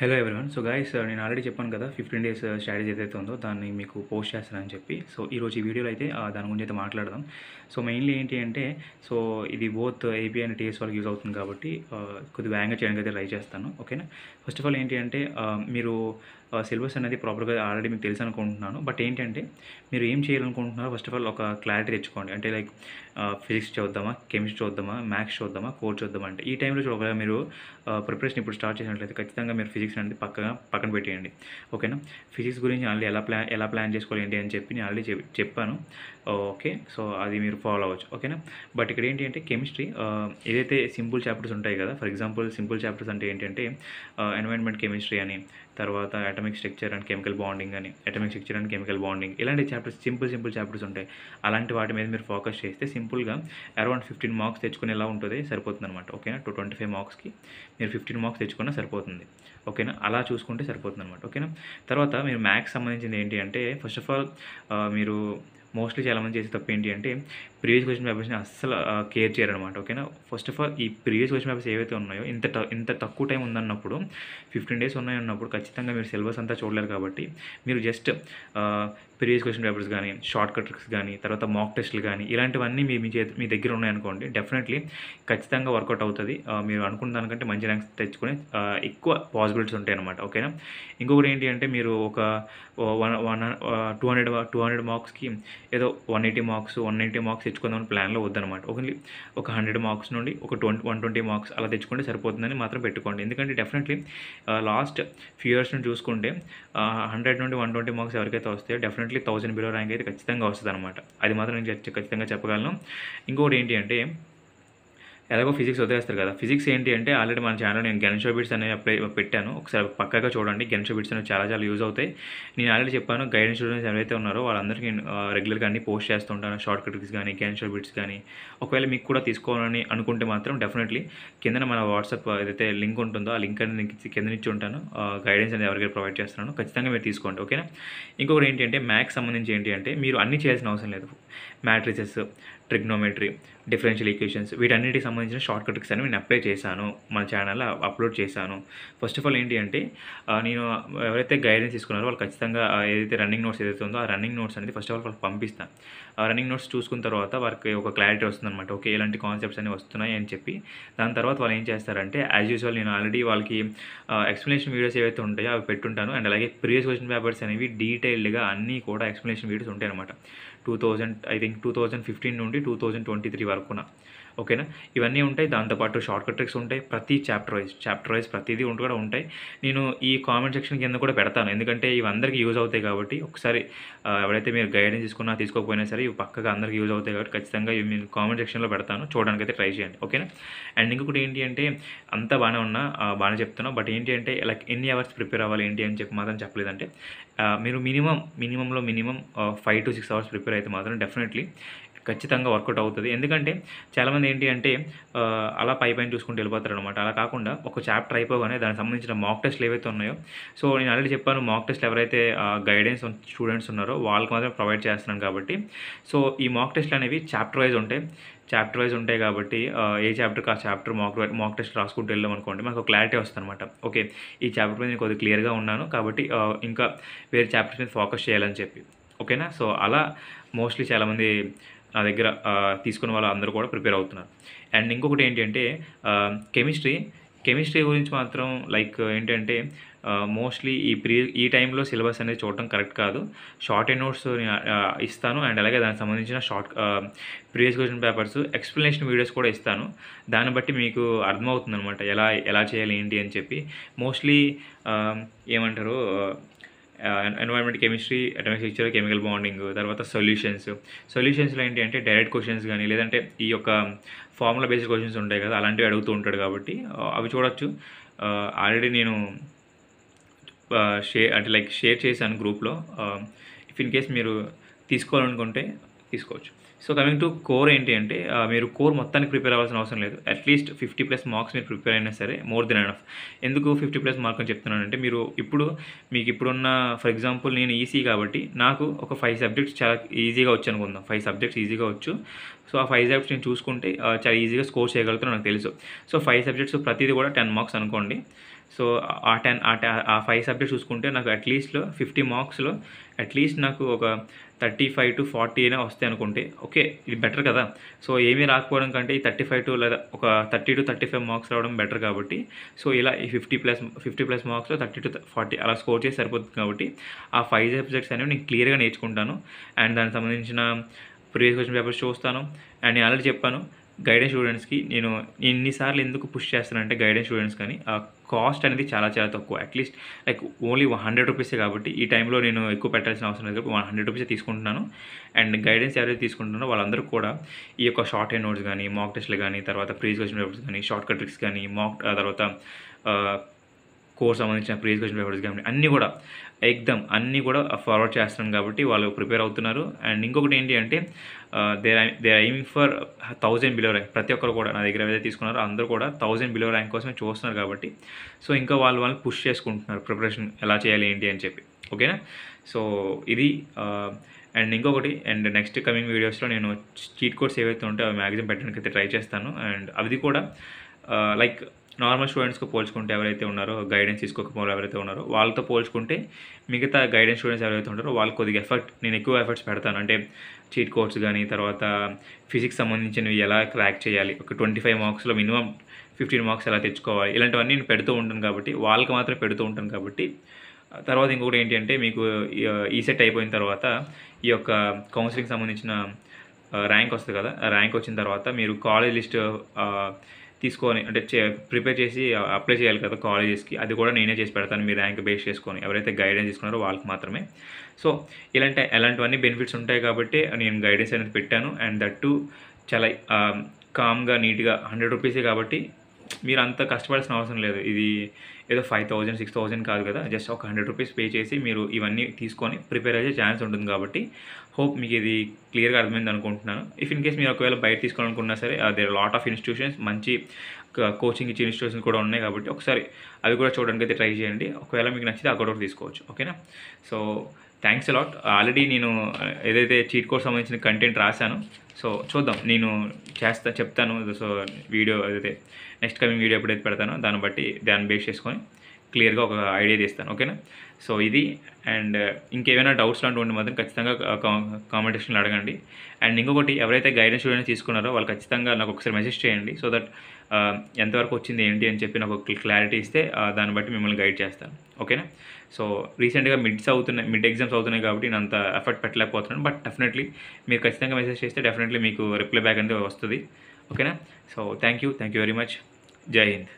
Hello everyone. So guys, నేను already చెప్పాను కదా 15 డేస్ స్ట్రాటజీ ఏదైతే ఉందో దాన్ని మీకు పోస్ట్ చేస్తానని చెప్పి. సో ఈరోజు ఈ వీడియోలో అయితే దాని గురించి అయితే మాట్లాడదాం. సో మెయిన్లీ ఏంటి అంటే, సో ఇది బోత్ ఏపీ అండ్ టీఎస్ వాళ్ళకి యూజ్ అవుతుంది కాబట్టి కొద్దిగా వేగంగా చేయడానికి అయితే ట్రై చేస్తాను. ఓకేనా. ఫస్ట్ ఆఫ్ ఆల్ ఏంటి అంటే, మీరు సిలబస్ అనేది ప్రాపర్గా ఆల్రెడీ మీకు తెలుసు అనుకుంటున్నాను. బట్ ఏంటంటే, మీరు ఏం చేయాలనుకుంటున్నారో ఫస్ట్ ఆఫ్ ఆల్ ఒక క్లారిటీ తెచ్చుకోండి. అంటే లైక్ ఫిజిక్స్ చూద్దామా, కెమిస్ట్రీ చూద్దామా, మ్యాథ్స్ చూద్దామా, కోర్ చూద్దామా అంటే ఈ టైంలో ఒకవేళ మీరు ప్రిపరేషన్ ఇప్పుడు స్టార్ట్ చేసినట్లయితే ఖచ్చితంగా మీరు ఫిజిక్స్ అనేది పక్కన పెట్టేయండి. ఓకేనా. ఫిజిక్స్ గురించి ఆల్రెడీ ఎలా ప్లాన్ చేసుకోవాలి ఏంటి అని చెప్పి నేను ఆల్రెడీ చెప్పాను. ఓకే. సో అది మీరు ఫాలో అవ్వచ్చు. ఓకేనా. బట్ ఇక్కడ ఏంటి అంటే కెమిస్ట్రీ ఏదైతే సింపుల్ చాప్టర్స్ ఉంటాయి కదా, ఫర్ ఎగ్జాంపుల్ సింపుల్ చాప్టర్స్ అంటే ఏంటంటే ఎన్వైరన్మెంట్ కెమిస్ట్రీ అని, తర్వాత atomic structure and chemical bonding అని, atomic structure and chemical bonding, ఇలాంటి చాప్టర్స్ సింపుల్ చాప్టర్స్ ఉంటాయి. అలాంటి వాటి మీద మీరు ఫోకస్ చేస్తే సింపుల్గా అరౌండ్ 15 మార్క్స్ తెచ్చుకునేలా ఉంటుంది, సరిపోతుంది అనమాట. ఓకేనా. 25 మార్క్స్కి మీరు 15 మార్క్స్ తెచ్చుకున్నా సరిపోతుంది. ఓకేనా. అలా చూసుకుంటే సరిపోతుంది అనమాట. ఓకేనా. తర్వాత మీరు మ్యాథ్స్ సంబంధించింది ఏంటి అంటే, ఫస్ట్ ఆఫ్ ఆల్ మీరు మోస్ట్లీ చాలామంది చేసే తప్పు ఏంటి అంటే ప్రీవియస్ క్వశ్చన్ పేపర్స్ని అస్సలు కేర్ చేయరనమాట. ఓకేనా. ఫస్ట్ ఆఫ్ ఆల్ ఈ ప్రీవియస్ క్వశ్చన్ పేపర్స్ ఏవైతే ఉన్నాయో ఇంత తక్కువ టైం ఉందన్నప్పుడు 15 డేస్ ఉన్నాయన్నప్పుడు ఖచ్చితంగా మీరు సిలబస్ అంతా చూడలేరు. కాబట్టి మీరు జస్ట్ ప్రీవియస్ క్వశ్చన్ పేపర్స్ కానీ, షార్ట్ కట్ ట్రిక్స్ కానీ, తర్వాత మాక్ టెస్ట్లు కానీ, ఇలాంటివన్నీ మీ దగ్గర ఉన్నాయనుకోండి, డెఫినెట్లీ ఖచ్చితంగా వర్కౌట్ అవుతుంది. మీరు అనుకున్న దానికంటే మంచి ర్యాంక్స్ తెచ్చుకునే ఎక్కువ పాసిబిలిటీస్ ఉంటాయి అనమాట. ఓకేనా. ఇంకొకటి ఏంటి అంటే, మీరు ఒక 200 మార్క్స్కి ఏదో 180 మార్క్స్ 190 మార్క్స్ తెచ్చుకుందామని ప్లాన్లో వద్దనమాట. ఒక 100 మార్క్స్ నుండి ఒక 120 మార్క్స్ అలా తెచ్చుకుంటే సరిపోతుందని మాత్రం పెట్టుకోండి. ఎందుకంటే డెఫినెట్లీ లాస్ట్ ఫ్యూ ఇయర్స్ నుంచి చూసుకుంటే 100 నుండి 120 మార్క్స్ ఎవరికైతే వస్తాయో డెఫినెట్లీ 1000 బిలో ర్యాంక్ అయితే ఖచ్చితంగా వస్తుంది అనమాట. అది మాత్రం నేను ఖచ్చితంగా చెప్పగలను. ఇంకొకటి ఏంటి అంటే, ఎలాగో ఫిజిక్స్ వదిలేస్తారు కదా. ఫిజిక్స్ ఏంటి అంటే ఆల్రెడీ మన ఛానల్ నేను గెన్షో బిట్స్ అనేవి పెట్టాను. ఒకసారి పక్కాగా చూడండి. గెన్షో బిట్స్ అనేవి చాలా యూజ్ అవుతాయి. నేను ఆల్రెడీ చెప్పాను, గైడెన్స్ స్టూడెంట్స్ ఎవరైతే ఉన్నారో వాళ్ళందరికీ రెగ్యులర్గా అన్ని పోస్ట్ చేస్తుంటాను. షార్ట్ కట్స్ కానీ, గెన్షో బిట్స్ కానీ. ఒకవేళ మీకు కూడా తీసుకోవాలని అనుకుంటే మాత్రం డెఫినెట్లీ కింద మన వాట్సాప్ ఏదైతే లింక్ ఉంటుందో ఆ లింక్ అనేది కింద నుంచి ఉంటాను. గైడెన్స్ అనేది ఎవరికైనా ప్రొవైడ్ చేస్తున్నాను. ఖచ్చితంగా మీరు తీసుకోండి. ఓకేనా. ఇంకొకటి ఏంటి అంటే, మ్యాథ్స్ సంబంధించి ఏంటి అంటే మీరు అన్నీ చేయాల్సిన అవసరం లేదు. మ్యాట్రిసెస్, ట్రిగ్నోమెట్రీ, డిఫరెన్షియల్ ఈక్వేషన్స్, వీటన్నిటికి సంబంధించిన షార్ట్ కట్స్ అని నేను అప్లై చేశాను, మన ఛానల్లో అప్లోడ్ చేశాను. ఫస్ట్ ఆఫ్ ఆల్ ఏంటి అంటే, నేను ఎవరైతే గైడెన్స్ తీసుకున్నారో వాళ్ళు ఖచ్చితంగా ఏదైతే రన్నింగ్ నోట్స్ ఏదైతే ఉందో ఆ రన్నింగ్ నోట్స్ అనేది ఫస్ట్ ఆఫ్ ఆల్ వాళ్ళకి పంపిస్తాను. ఆ రన్నింగ్ నోట్స్ చూసుకున్న తర్వాత వారికి ఒక క్లారిటీ వస్తుందన్నమాట. ఓకే, ఇలాంటి కాన్సెప్ట్స్ అనేవి వస్తున్నాయి అని చెప్పి. దాని తర్వాత వాళ్ళు ఏం చేస్తారంటే, యాజ్ యూజువల్ నేను ఆల్రెడీ వాళ్ళకి ఎక్స్ప్లెనేషన్ వీడియోస్ ఏవైతే ఉంటాయో అవి పెట్టుంటాను. అండ్ అలాగే ప్రీవియస్ క్వశ్చన్ పేపర్స్ అనేవి డీటెయిల్డ్గా అన్నీ కూడా ఎక్స్ప్లెనేషన్ వీడియోస్ ఉంటాయి అనమాట. 2015 నుండి 2023 వరకున. ఓకేనా. ఇవన్నీ ఉంటాయి. దాంతోపాటు షార్ట్ కట్ ట్రిక్స్ ఉంటాయి. ప్రతి చాప్టర్ వైజ్ ప్రతిదీ కూడా ఉంటాయి. నేను ఈ కామెంట్ సెక్షన్ కింద కూడా పెడతాను, ఎందుకంటే ఇవి అందరికీ యూజ్ అవుతాయి కాబట్టి. ఒకసారి ఎవరైతే మీరు గైడెన్స్ తీసుకున్నా తీసుకోకపోయినా సరే ఇవి పక్కగా అందరికీ యూజ్ అవుతాయి కాబట్టి ఖచ్చితంగా ఇవి నేను కామెంట్ సెక్షన్లో పెడతాను, చూడడానికి అయితే ట్రై చేయండి. ఓకేనా. అండ్ ఇంకొకటి ఏంటి అంటే, అంతా బాగానే ఉన్నా బాగానే చెప్తున్నా, బట్ ఏంటి అంటే లైక్ ఎన్ని అవర్స్ ప్రిపేర్ అవ్వాలి ఏంటి అని చెప్పి మాత్రం చెప్పలేదంటే, మీరు మినిమంలో 5 to 6 అవర్స్ ప్రిపేర్ అయితే మాత్రం డెఫినెట్లీ ఖచ్చితంగా వర్కౌట్ అవుతుంది. ఎందుకంటే చాలామంది ఏంటి అంటే అలా పైన చూసుకుంటూ వెళ్ళిపోతారు అనమాట. అలా కాకుండా ఒక చాప్టర్ అయిపోగానే దానికి సంబంధించిన మాక్ టెస్ట్లు ఏవైతే ఉన్నాయో, సో నేను ఆల్రెడీ చెప్పాను, మాక్ టెస్ట్లు ఎవరైతే గైడెన్స్ స్టూడెంట్స్ ఉన్నారో వాళ్ళకి మాత్రం ప్రొవైడ్ చేస్తున్నాను కాబట్టి. సో ఈ మాక్ టెస్ట్లు అనేవి చాప్టర్ వైజ్ ఉంటాయి కాబట్టి ఏ చాప్టర్కి ఆ చాప్టర్ మాక్ టెస్ట్ రాసుకుంటూ వెళ్ళాం అనుకోండి, మనకు క్లారిటీ వస్తుంది అనమాట. ఓకే, ఈ చాప్టర్ మీద నేను కొద్దిగా క్లియర్గా ఉన్నాను కాబట్టి ఇంకా వేరే చాప్టర్స్ మీద ఫోకస్ చేయాలని చెప్పి. ఓకేనా. సో అలా మోస్ట్లీ చాలామంది నా దగ్గర తీసుకున్న వాళ్ళు అందరూ కూడా ప్రిపేర్ అవుతున్నారు. అండ్ ఇంకొకటి ఏంటి అంటే, కెమిస్ట్రీ గురించి మాత్రం లైక్ ఏంటంటే, మోస్ట్లీ ఈ టైంలో సిలబస్ అనేది చూడటం కరెక్ట్ కాదు. షార్ట్ అండ్ నోట్స్ ఇస్తాను. అండ్ అలాగే దానికి సంబంధించిన previous question papers explanation videos కూడా ఇస్తాను. దాన్ని బట్టి మీకు అర్థమవుతుంది అనమాట ఎలా చేయాలి ఏంటి అని చెప్పి. మోస్ట్లీ ఏమంటారు, environment chemistry, atomic structure, chemical bonding, తర్వాత సొల్యూషన్స్లో ఏంటి అంటే డైరెక్ట్ క్వశ్చన్స్ కానీ, లేదంటే ఈ యొక్క ఫార్ములా బేస్డ్ క్వశ్చన్స్ ఉంటాయి కదా, అలాంటివి అడుగుతూ ఉంటాడు కాబట్టి అవి చూడొచ్చు. ఆల్రెడీ నేను షేర్ చేశాను గ్రూప్లో. ఇఫ్ ఇన్ కేస్ మీరు తీసుకోవాలనుకుంటే తీసుకోవచ్చు. సో కమింగ్ టు కోర్ ఏంటి అంటే, మీరు కోర్ మొత్తానికి ప్రిపేర్ అవ్వాల్సిన అవసరం లేదు. అట్లీస్ట్ 50+ మార్క్స్ మీరు ప్రిపేర్ అయినా సరే మోర్ దెన్ ఎనఫ్. ఎందుకు 50+ మార్క్ అని చెప్తున్నానంటే, మీకు ఇప్పుడున్న ఫర్ ఎగ్జాంపుల్ నేను ఈసీ కాబట్టి నాకు ఒక 5 సబ్జెక్ట్స్ చాలా ఈజీగా వచ్చు అనుకుందాం. 5 సబ్జెక్ట్స్ ఈజీగా వచ్చు. సో ఆ 5 సబ్జెక్ట్స్ నేను చూసుకుంటే చాలా ఈజీగా స్కోర్ చేయగలుగుతాను, నాకు తెలుసు. సో 5 సబ్జెక్ట్స్ ప్రతిదీ కూడా 10 మార్క్స్ అనుకోండి. సో ఆ 5 సబ్జెక్ట్స్ చూసుకుంటే నాకు అట్లీస్ట్లో 50 మార్క్స్లో అట్లీస్ట్ నాకు ఒక 35 to 40 అయినా వస్తాయి అనుకుంటే ఓకే, ఇది బెటర్ కదా. సో ఏమీ రాకపోవడం కంటే ఈ 35 to లేదా ఒక 30 to 35 మార్క్స్ రావడం బెటర్ కాబట్టి, సో ఇలా ఈ 50+ మార్క్స్లో 30 to 40 అలా స్కోర్ చేసి సరిపోతుంది కాబట్టి ఆ 5 సబ్జెక్ట్స్ అనేవి నేను క్లియర్గా నేర్చుకుంటాను. అండ్ దానికి సంబంధించిన ప్రీవియస్ క్వశ్చన్ పేపర్స్ చూస్తాను. అండ్ నేను ఆల్రెడీ చెప్పాను, గైడెన్స్ స్టూడెంట్స్కి నేను ఎన్నిసార్లు ఎందుకు పుష్ చేస్తానంటే గైడెన్స్ స్టూడెంట్స్ కానీ ఆ కాస్ట్ అనేది చాలా చాలా తక్కువ. అట్లీస్ట్ లైక్ ఓన్లీ 100 రూపీసే కాబట్టి ఈ టైంలో నేను ఎక్కువ పెట్టాల్సిన అవసరం లేదు కాబట్టి 100 రూపీసే తీసుకుంటున్నాను. అండ్ గైడెన్స్ ఎవరైతే తీసుకుంటున్నారో వాళ్ళందరూ కూడా ఈ యొక్క షార్ట్ హ్యాండ్ నోట్స్ కానీ, మాక్ టెస్ట్లు కానీ, తర్వాత ప్రీవియస్ క్వశ్చన్ పేపర్స్ కానీ, షార్ట్ కట్ ట్రిక్స్ కానీ, తర్వాత కోర్స్ సంబంధించిన ప్రీవియస్ క్వశ్చన్ పేపర్స్ కానీ అన్నీ కూడా ఫార్వర్డ్ చేస్తున్నాను కాబట్టి వాళ్ళు ప్రిపేర్ అవుతున్నారు. అండ్ ఇంకొకటి ఏంటి అంటే they are aiming for 1000 below rank. ప్రతి ఒక్కరు కూడా నా దగ్గర ఏదైతే తీసుకున్నారో అందరూ కూడా 1000 బిలో ర్యాంక్ కోసమే చూస్తున్నారు కాబట్టి, సో ఇంకా వాళ్ళు పుష్ చేసుకుంటున్నారు ప్రిపరేషన్ ఎలా చేయాలి ఏంటి అని చెప్పి. ఓకేనా? సో ఇది అండ్ ఇంకొకటి, అండ్ నెక్స్ట్ కమింగ్ వీడియోస్లో నేను చీట్ కోడ్స్ ఏవైతే ఉంటాయో అవి మ్యాక్సిమం పెట్టడానికి అయితే ట్రై చేస్తాను. అండ్ అది కూడా లైక్ నార్మల్ స్టూడెంట్స్కి పోల్చుకుంటే ఎవరైతే ఉన్నారో, గైడెన్స్ తీసుకోకపోవడం ఎవరైతే ఉన్నారో వాళ్ళతో పోల్చుకుంటే మిగతా గైడెన్స్ స్టూడెంట్స్ ఎవరైతే ఉంటారో వాళ్ళు కొద్దిగా నేను ఎక్కువ ఎఫర్ట్స్ పెడతాను. అంటే చీట్ కోడ్స్ కానీ, తర్వాత ఫిజిక్స్ సంబంధించినవి ఎలా క్రాక్ చేయాలి, ఒక 25 మార్క్స్లో మినిమం 15 మార్క్స్ ఎలా తెచ్చుకోవాలి, ఇలాంటివన్నీ నేను పెడుతూ ఉంటాను కాబట్టి, వాళ్ళకి మాత్రమే పెడుతూ ఉంటాను కాబట్టి. తర్వాత ఇంకొకటి ఏంటి అంటే మీకు ఈ సెట్ అయిపోయిన తర్వాత ఈ యొక్క కౌన్సిలింగ్ సంబంధించిన ర్యాంక్ వస్తుంది కదా, ర్యాంక్ వచ్చిన తర్వాత మీరు కాలేజ్ లిస్ట్ తీసుకొని అంటే ప్రిపేర్ చేసి అప్లై చేయాలి కదా కాలేజెస్కి, అది కూడా నేనే చేసి పెడతాను మీ ర్యాంక్ బేస్ చేసుకొని. ఎవరైతే గైడెన్స్ తీసుకున్నారో వాళ్ళకి మాత్రమే. సో ఇలాంటివన్నీ బెనిఫిట్స్ ఉంటాయి కాబట్టి నేను గైడెన్స్ అనేది పెట్టాను. అండ్ దట్టు చాలా కామ్గా, నీట్గా 100 రూపీసే కాబట్టి మీరు అంత కష్టపడాల్సిన అవసరం లేదు. ఇది ఏదో 5000 6000 కాదు కదా, జస్ట్ ఒక 100 రూపీస్ పే చేసి మీరు ఇవన్నీ తీసుకొని ప్రిపేర్ అయ్యే ఛాన్స్ ఉంటుంది కాబట్టి హోప్ మీకు ఇది క్లియర్గా అర్థమైంది అనుకుంటున్నాను. ఇఫ్ ఇన్ కేస్ మీరు ఒకవేళ బయట తీసుకోవాలనుకున్నా సరే దేర్ లాట్ ఆఫ్ ఇన్స్టిట్యూషన్స్, మంచి కోచింగ్ ఇచ్చే ఇన్స్టిట్యూషన్స్ కూడా ఉన్నాయి కాబట్టి ఒకసారి అవి కూడా చూడడానికి అయితే ట్రై చేయండి. ఒకవేళ మీకు నచ్చితే అక్కడ కూడా తీసుకోవచ్చు. ఓకేనా? So thanks a lot. ఆల్రెడీ నేను ఏదైతే చీట్ కోర్స్ సంబంధించిన కంటెంట్ రాశాను, సో చూద్దాం, నేను చెప్తాను. సో వీడియో ఏదైతే నెక్స్ట్ కమింగ్ వీడియో ఎప్పుడైతే పెడతానో దాన్ని బేస్ చేసుకొని క్లియర్గా ఒక ఐడియా తీస్తాను. ఓకేనా? సో ఇది. అండ్ ఇంకేమైనా డౌట్స్ లాంటివి ఉంటే మాత్రం ఖచ్చితంగా కామెంట్ సెక్షన్లో అడగండి. అండ్ ఇంకొకటి, ఎవరైతే గైడెన్స్ స్టూడెంట్స్ తీసుకున్నారో వాళ్ళు ఖచ్చితంగా నాకు ఒకసారి మెసేజ్ చేయండి. సో దట్ ఎంతవరకు వచ్చింది ఏంటి అని చెప్పి నాకు ఒక క్లారిటీ ఇస్తే దాన్ని బట్టి మిమ్మల్ని గైడ్ చేస్తాను. ఓకేనా? సో రీసెంట్గా మిడ్ ఎగ్జామ్స్ అవుతున్నాయి కాబట్టి నేను అంత ఎఫర్ట్ పెట్టలేకపోతున్నాను. బట్ డెఫినెట్లీ మీరు ఖచ్చితంగా మెసేజ్ చేస్తే డెఫినెట్లీ మీకు రిప్లై బ్యాక్ అనేది వస్తుంది. ఓకేనా? So thank you very much. జై హింద్.